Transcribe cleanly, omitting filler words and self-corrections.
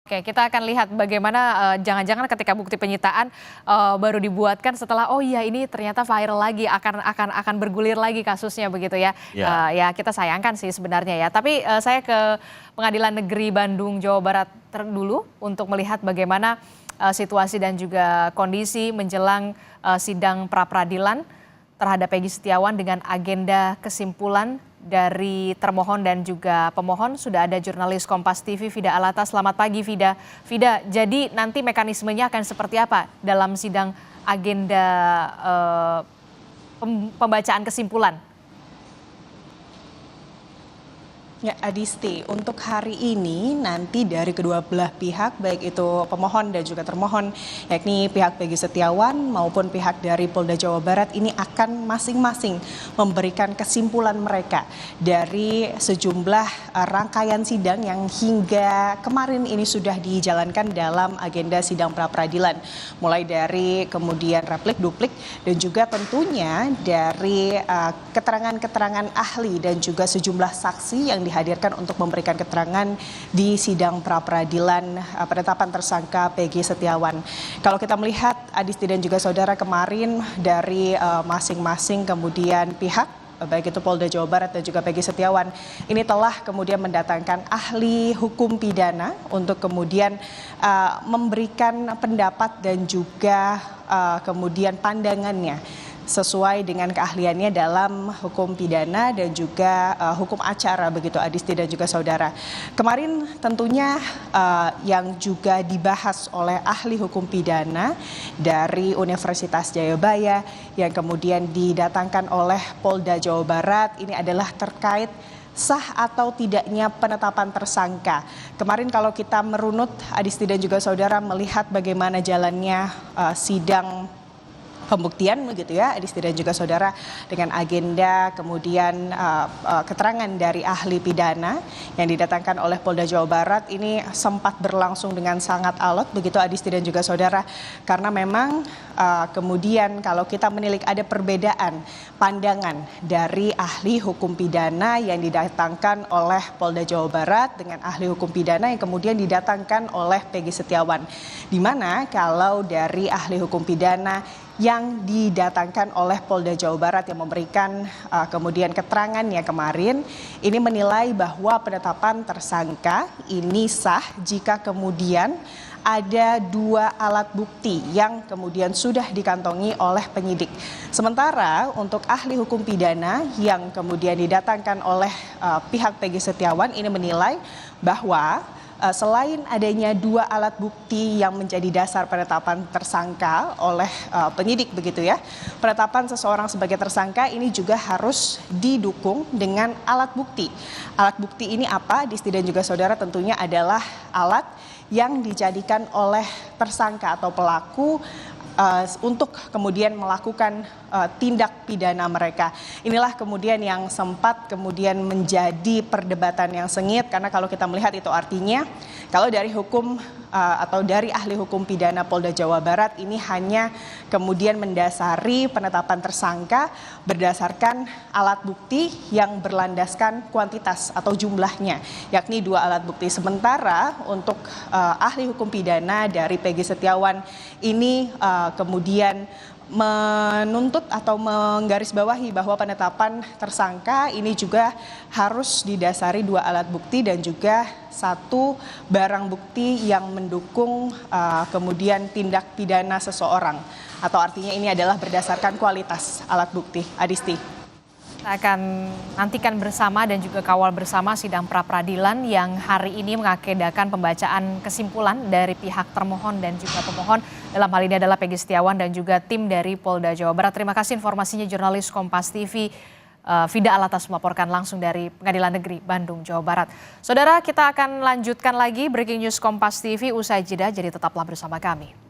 Oke, kita akan lihat bagaimana jangan-jangan ketika bukti penyitaan baru dibuatkan setelah oh iya ini ternyata viral lagi akan bergulir lagi kasusnya begitu ya. Ya. Ya kita sayangkan sih sebenarnya ya. Tapi saya ke Pengadilan Negeri Bandung Jawa Barat dulu untuk melihat bagaimana situasi dan juga kondisi menjelang sidang pra-peradilan terhadap Peggy Setiawan dengan agenda kesimpulan dari termohon dan juga pemohon. Sudah ada jurnalis Kompas TV Vida Alata. Selamat pagi Vida. Vida, jadi nanti mekanismenya akan seperti apa dalam sidang agenda pembacaan kesimpulan? Ya, Adisti, untuk hari ini nanti dari kedua belah pihak, baik itu pemohon dan juga termohon, yakni pihak Peggy Setiawan maupun pihak dari Polda Jawa Barat, ini akan masing-masing memberikan kesimpulan mereka dari sejumlah rangkaian sidang yang hingga kemarin ini sudah dijalankan dalam agenda sidang pra-peradilan. Mulai dari kemudian replik, duplik, dan juga tentunya dari keterangan-keterangan ahli dan juga sejumlah saksi yang dihadirkan untuk memberikan keterangan di sidang pra-peradilan penetapan tersangka Peggy Setiawan. Kalau kita melihat Adisti dan juga saudara, kemarin dari masing-masing kemudian pihak, baik itu Polda Jawa Barat dan juga Peggy Setiawan, ini telah kemudian mendatangkan ahli hukum pidana untuk kemudian memberikan pendapat dan juga kemudian pandangannya sesuai dengan keahliannya dalam hukum pidana dan juga hukum acara, begitu Adisti dan juga saudara. Kemarin tentunya yang juga dibahas oleh ahli hukum pidana dari Universitas Jayabaya yang kemudian didatangkan oleh Polda Jawa Barat ini adalah terkait sah atau tidaknya penetapan tersangka. Kemarin kalau kita merunut Adisti dan juga saudara melihat bagaimana jalannya sidang pembuktian begitu ya Adisti dan juga saudara, dengan agenda kemudian keterangan dari ahli pidana yang didatangkan oleh Polda Jawa Barat ini sempat berlangsung dengan sangat alot begitu Adisti dan juga saudara, karena memang kemudian kalau kita menilik ada perbedaan pandangan dari ahli hukum pidana yang didatangkan oleh Polda Jawa Barat dengan ahli hukum pidana yang kemudian didatangkan oleh Peggy Setiawan, di mana kalau dari ahli hukum pidana yang didatangkan oleh Polda Jawa Barat yang memberikan kemudian keterangannya kemarin, ini menilai bahwa penetapan tersangka ini sah jika kemudian ada dua alat bukti yang kemudian sudah dikantongi oleh penyidik. Sementara untuk ahli hukum pidana yang kemudian didatangkan oleh pihak Peggy Setiawan ini menilai bahwa selain adanya dua alat bukti yang menjadi dasar penetapan tersangka oleh penyidik begitu ya, penetapan seseorang sebagai tersangka ini juga harus didukung dengan alat bukti. Alat bukti ini apa? Adisti dan juga saudara, tentunya adalah alat yang dijadikan oleh tersangka atau pelaku untuk kemudian melakukan tindak pidana mereka. Inilah kemudian yang sempat kemudian menjadi perdebatan yang sengit, karena kalau kita melihat itu artinya kalau dari hukum atau dari ahli hukum pidana Polda Jawa Barat ini hanya kemudian mendasari penetapan tersangka berdasarkan alat bukti yang berlandaskan kuantitas atau jumlahnya, yakni dua alat bukti. Sementara untuk ahli hukum pidana dari Peggy Setiawan ini kemudian menuntut atau menggarisbawahi bahwa penetapan tersangka ini juga harus didasari dua alat bukti dan juga satu barang bukti yang mendukung kemudian tindak pidana seseorang, atau artinya ini adalah berdasarkan kualitas alat bukti. Adisti. Kita akan nantikan bersama dan juga kawal bersama sidang pra-peradilan yang hari ini mengagendakan pembacaan kesimpulan dari pihak termohon dan juga pemohon. Dalam hal ini adalah Peggy Setiawan dan juga tim dari Polda Jawa Barat. Terima kasih informasinya jurnalis Kompas TV Vida Alata melaporkan langsung dari Pengadilan Negeri Bandung, Jawa Barat. Saudara, kita akan lanjutkan lagi Breaking News Kompas TV usai jeda, jadi tetaplah bersama kami.